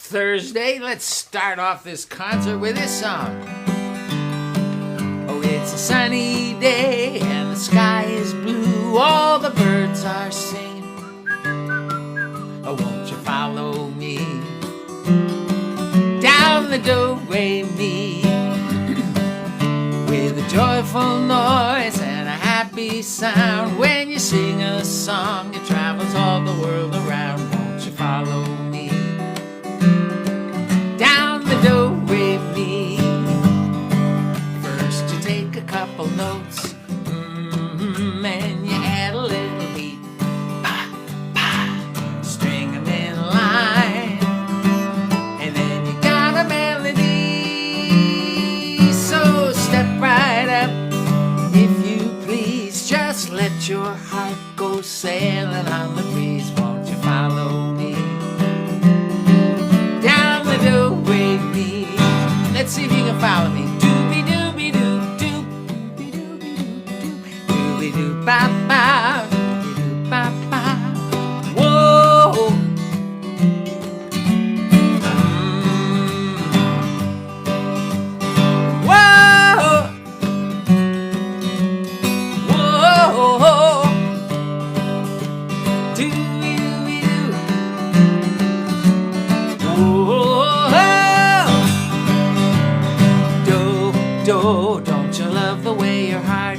Thursday. Let's start off this concert with this song. Oh, it's a sunny day and the sky is blue. All the birds are singing. Oh, won't you follow me down the do-re-mi with a joyful noise and a happy sound. When you sing a song, it travels all the world around. Won't you follow me down the do-re-mi? First you take a couple notes, and you add a little beat. Ba, ba, string them in line, and then you got a melody. So step right up, if you please. Just let your heart go sailing on the breeze. Won't you follow me down the do-re-mi? Let's see if you can follow me. Dooby-dooby-doo, dooby-dooby-doo, dooby-doo, ba-ba, dooby-doo, ba-ba. Whoa. Whoa. Whoa. Dooby-dooby-doo. Whoa. Do, don't you love the way your heart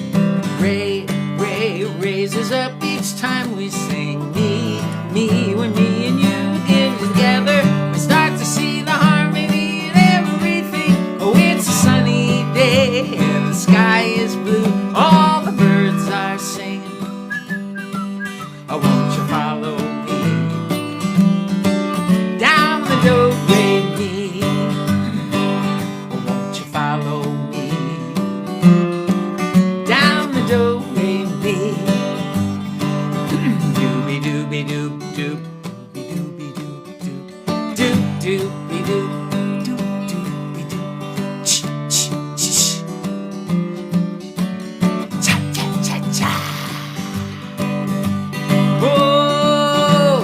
raises up each time we sing? Me, when me and you get together, we start to see the harmony in everything. Oh, it's a sunny day and the sky is blue. All the birds are singing. Oh, won't you follow me down the do-re-mi? Oh, won't you follow me down the do-re-mi? Dooby-dooby-doo, doop, dooby-dooby-doo, doop, doop, dooby-doo, doop, dooby-doo, ch, ch, ch, cha-cha-cha-cha. Whoa!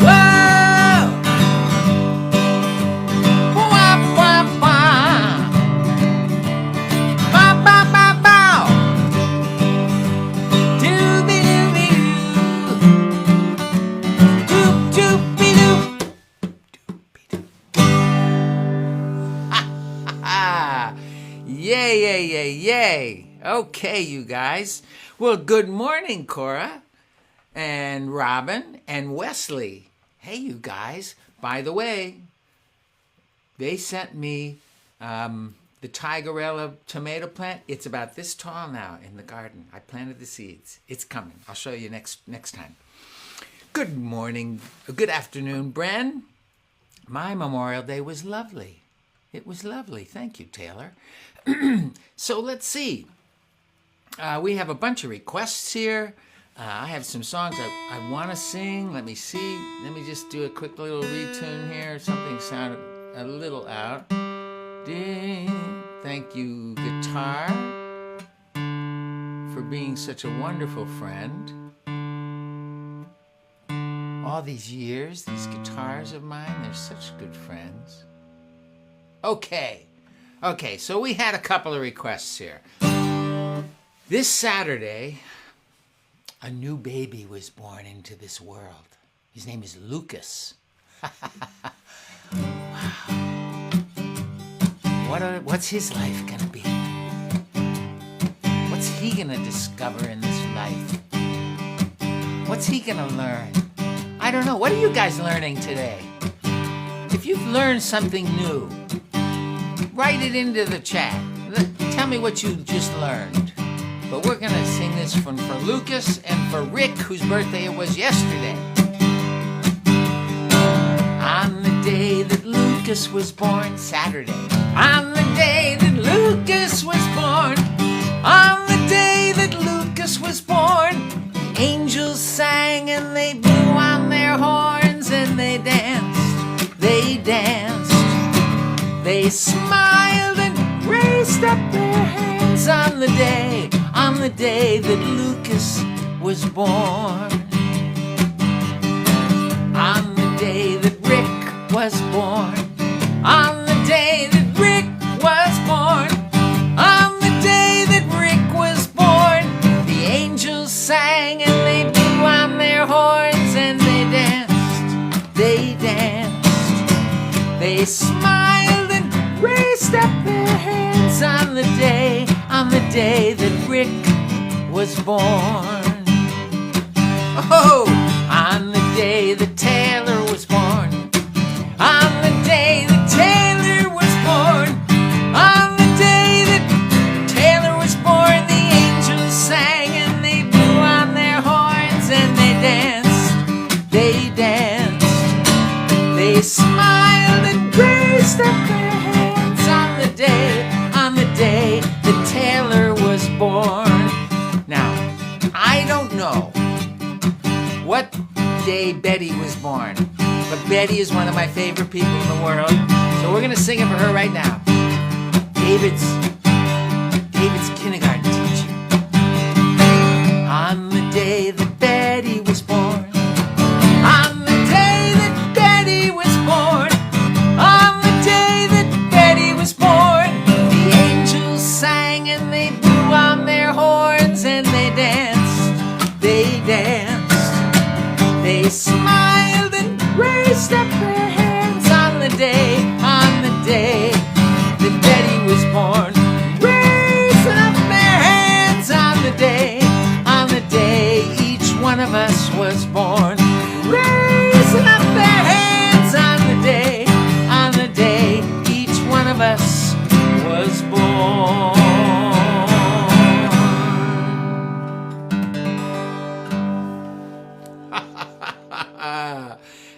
Whoa! Wah, wah, wah. Ba, ba, ba, bow. Dooby-dooby-doo. Doop, doop-be-doo. Doop-be-doo. Ha, ha, ha. Yay, yay, yay, yay. Okay, you guys. Well, good morning, Cora and Robin and Wesley. Hey, you guys. By the way, they sent me the Tigerella tomato plant. It's about this tall now in the garden. I planted the seeds. It's coming. I'll show you next time. Good morning. Good afternoon, Bren. My Memorial Day was lovely. It was lovely. Thank you, Taylor. So let's see. We have a bunch of requests here. I have some songs I want to sing. Let me see. Let me just do a quick little retune here. Something sounded a little out. Ding. Thank you, guitar, for being such a wonderful friend. All these years, these guitars of mine, they're such good friends. Okay, so we had a couple of requests here. This Saturday, a new baby was born into this world. His name is Lucas. Wow. What's his life gonna be? What's he gonna discover in this life? What's he gonna learn? I don't know. What are you guys learning today? If you've learned something new, write it into the chat. Tell me what you just learned. But we're gonna sing this for Lucas and for Rick, whose birthday it was yesterday. On the day that Lucas was born, Saturday. On the day that Lucas was born, on the day that Lucas was born, the angels sang and they blew on their horns and they danced, they smiled and raised up their hands on the day that Lucas was born. On the day that was born. On the day that Rick was born. On the day that Rick was born. The angels sang and they blew on their horns and they danced. They danced. They smiled and raised up their hands on the day that Rick was born. Oh, on the day that Taylor was born. On the day that Taylor was born. On the day that Taylor was born, the angels sang and they blew on their horns and they danced. They danced. They smiled and raised up their hands on the day that Taylor was born. Now, I don't know what day Betty was born, but Betty is one of my favorite people in the world, so we're gonna sing it for her right now. David's kindergarten teacher. On the day that Betty was born. On the day that Betty was born. On the day that Betty was born. The angels sang and they blew on their horns and they danced. They danced. They smiled and raised up their hands on the day that Betty was born. Raising up their hands on the day each one of us was born. Raising up their hands on the day each one of us was born.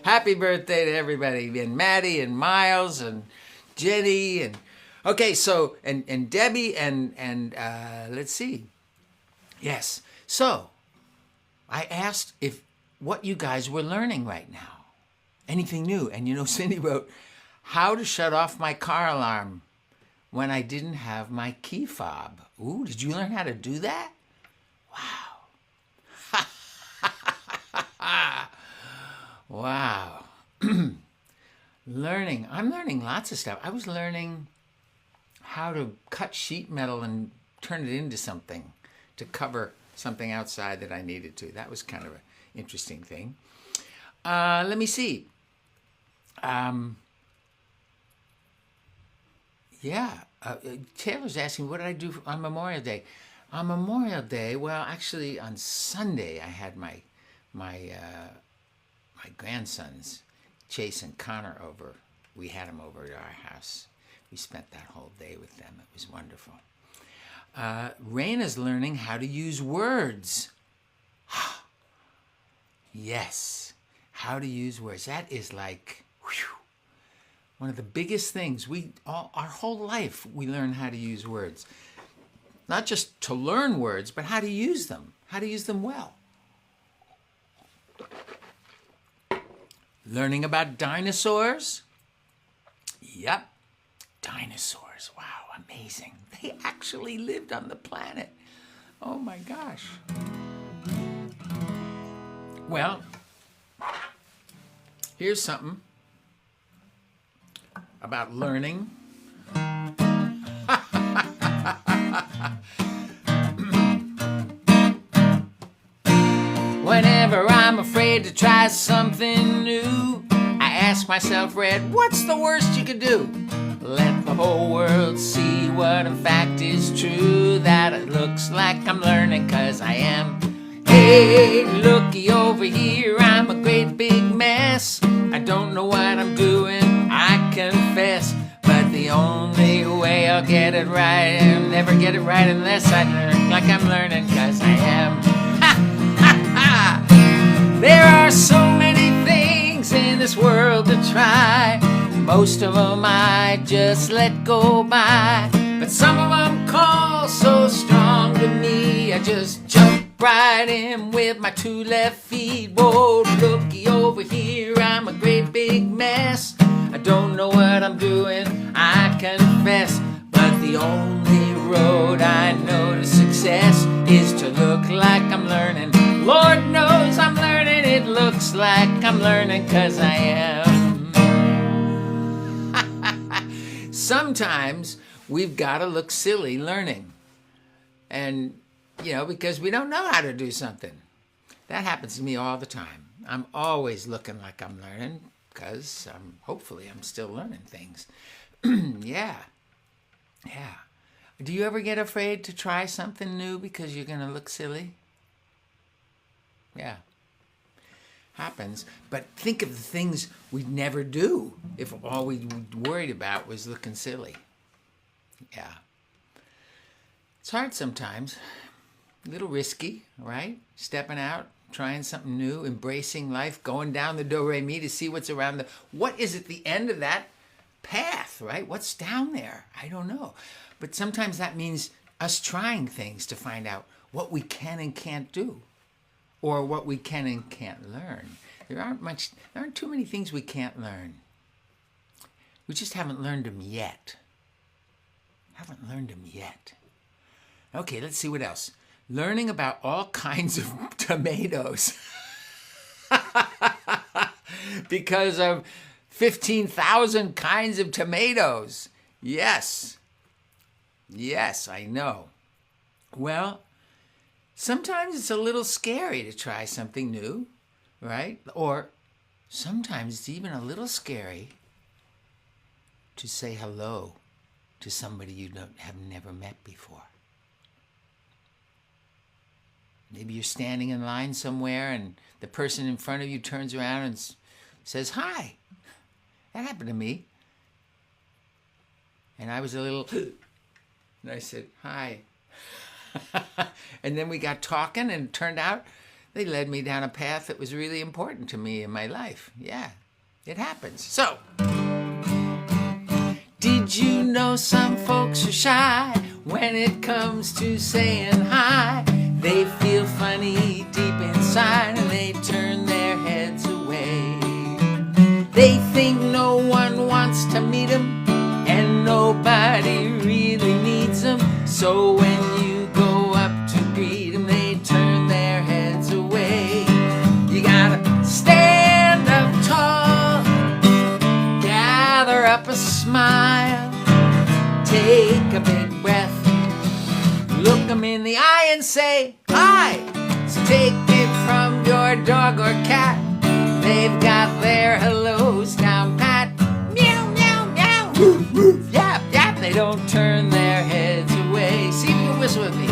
Happy birthday to everybody, and Maddie and Miles and Jenny and okay, so and Debbie and let's see. Yes. So I asked if what you guys were learning right now. Anything new? And you know, Cindy wrote, how to shut off my car alarm when I didn't have my key fob. Ooh, did you learn how to do that? Wow. Wow. I'm learning lots of stuff. I was learning how to cut sheet metal and turn it into something to cover something outside that I needed to. That was kind of an interesting thing. Let me see. Taylor's asking, what did I do on Memorial Day? On Memorial Day, well, actually on Sunday, I had my grandsons, Chase and Connor, over. We had them over at our house. We spent that whole day with them. It was wonderful. Raina's learning how to use words. Yes, how to use words. That is like one of the biggest things. Our whole life we learn how to use words. Not just to learn words, but how to use them. How to use them well. Learning about dinosaurs. Yep, dinosaurs. Wow, amazing. They actually lived on the planet. Oh my gosh. Well, here's something about learning. Whenever I'm afraid to try something new, I ask myself, Red, what's the worst you could do? Let the whole world see what in fact is true, that it looks like I'm learning 'cause I am. Hey, looky over here, I'm a great big mess. I don't know what I'm doing, I confess. But the only way I'll get it right, I'll never get it right unless I learn like I'm learning 'cause I am. There are so many things in this world to try. Most of them I just let go by. But some of them call so strong to me, I just jump right in with my two left feet. Whoa, looky over here, I'm a great big mess. I don't know what I'm doing, I confess. But the only road I know to success is to look like I'm learning. Lord knows I'm learning, it looks like I'm learning 'cause I am. sometimes we've got to look silly learning. And, because we don't know how to do something. That happens to me all the time. I'm always looking like I'm learning because hopefully I'm still learning things. Yeah. Do you ever get afraid to try something new because you're going to look silly? Yeah. Happens. But think of the things we'd never do if all we worried about was looking silly. Yeah. It's hard sometimes. A little risky, right? Stepping out, trying something new, embracing life, going down the do-re-mi to see what's around what is at the end of that path, right? What's down there? I don't know. But sometimes that means us trying things to find out what we can and can't do, or what we can and can't learn. There aren't too many things we can't learn. We just haven't learned them yet. Okay, let's see what else. Learning about all kinds of tomatoes. Because of 15,000 kinds of tomatoes. Yes, I know. Well, sometimes it's a little scary to try something new, right? Or sometimes it's even a little scary to say hello to somebody you have never met before. Maybe you're standing in line somewhere and the person in front of you turns around and says, "Hi." That happened to me. And I was a little, and I said, "Hi." And then we got talking, and it turned out they led me down a path that was really important to me in my life. Yeah, it happens. So, did you know some folks are shy when it comes to saying hi? They feel funny deep inside and they turn their heads away. They think no one wants to meet them and nobody really needs them. So when you go up to greet them, they turn their heads away. You gotta stand up tall, gather up a smile, take a big breath, look them in the eye and say, "Hi." So take it from your dog or cat. They've got their hellos down pat. Meow, meow, meow. Woof, woof. Yap, yap. They don't turn their heads away. See if you can whistle with me.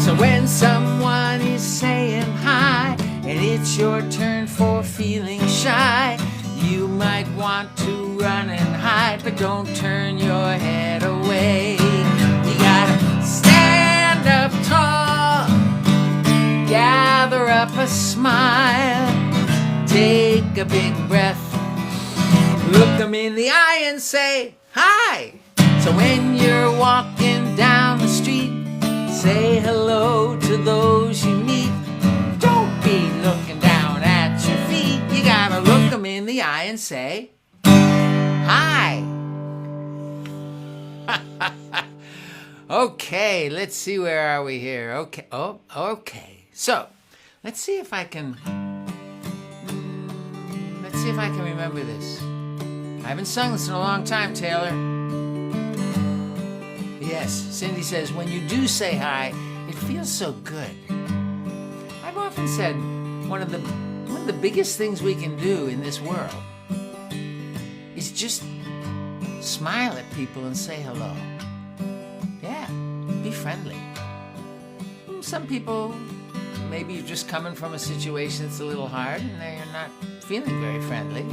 So when someone is saying hi and it's your turn for feeling shy, you might want to run and hide, but don't turn your head away. You gotta stand up tall, gather up a smile, take a big breath, look them in the eye and say, "Hi." So when you're walking down the street, say hello to those you meet. Don't be looking down at your feet. You gotta look them in the eye and say, "Hi." Okay, let's see, where are we here? Okay. So, let's see if I can remember this. I haven't sung this in a long time, Taylor. Yes, Cindy says, when you do say hi, it feels so good. I've often said one of the biggest things we can do in this world is just smile at people and say hello. Yeah, be friendly. Some people, maybe you're just coming from a situation that's a little hard and they're not feeling very friendly.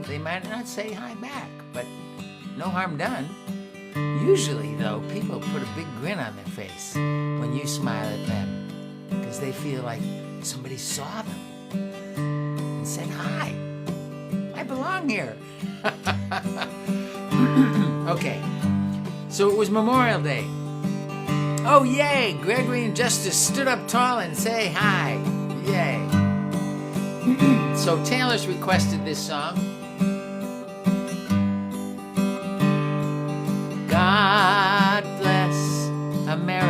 They might not say hi back, but no harm done. Usually, though, people put a big grin on their face when you smile at them because they feel like somebody saw them and said, "Hi, I belong here." Okay, so it was Memorial Day. Oh, yay! Gregory and Justice stood up tall and say hi. Yay. So Taylor's requested this song. God bless America.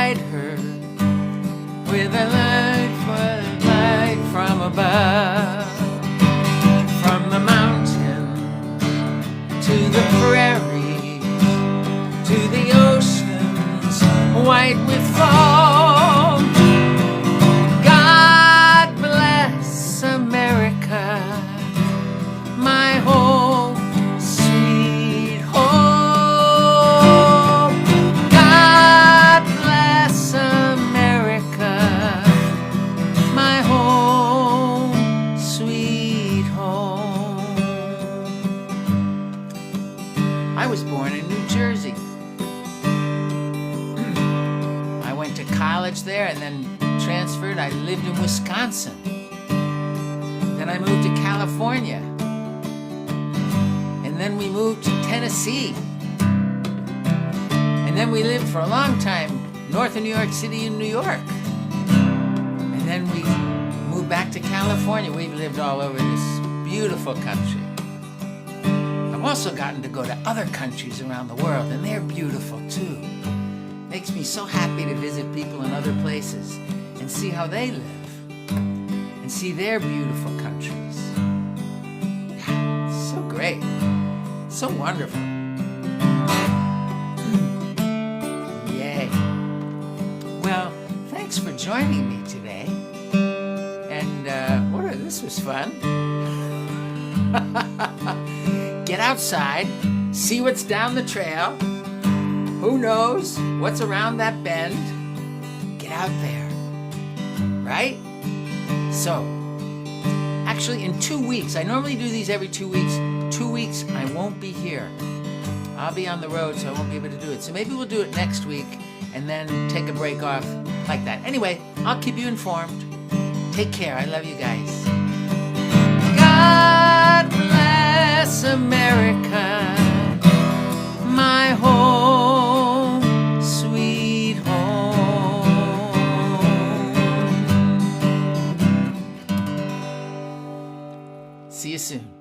guide her with a light from above. From the mountain to the prairies, to the oceans white with foam. God bless America, my home, sweet home. God bless America, my home, sweet home. I was born in New Jersey. I went to college there and then transferred. I lived in Wisconsin. Then I moved to California. And then we moved to Tennessee. And then we lived for a long time north of New York City in New York. And then we moved back to California. We've lived all over this beautiful country. I've also gotten to go to other countries around the world, and they're beautiful too. Makes me so happy to visit people in other places and see how they live and see their beautiful countries. Yeah, it's so great, so wonderful. Yay. Well, thanks for joining me today. And this was fun. Get outside, see what's down the trail. Who knows what's around that bend? Get out there, right? So, actually in 2 weeks, I normally do these every 2 weeks. 2 weeks, I won't be here. I'll be on the road, so I won't be able to do it. So maybe we'll do it next week and then take a break off like that. Anyway, I'll keep you informed. Take care. I love you guys. God bless America, my home, sweet home. See you soon.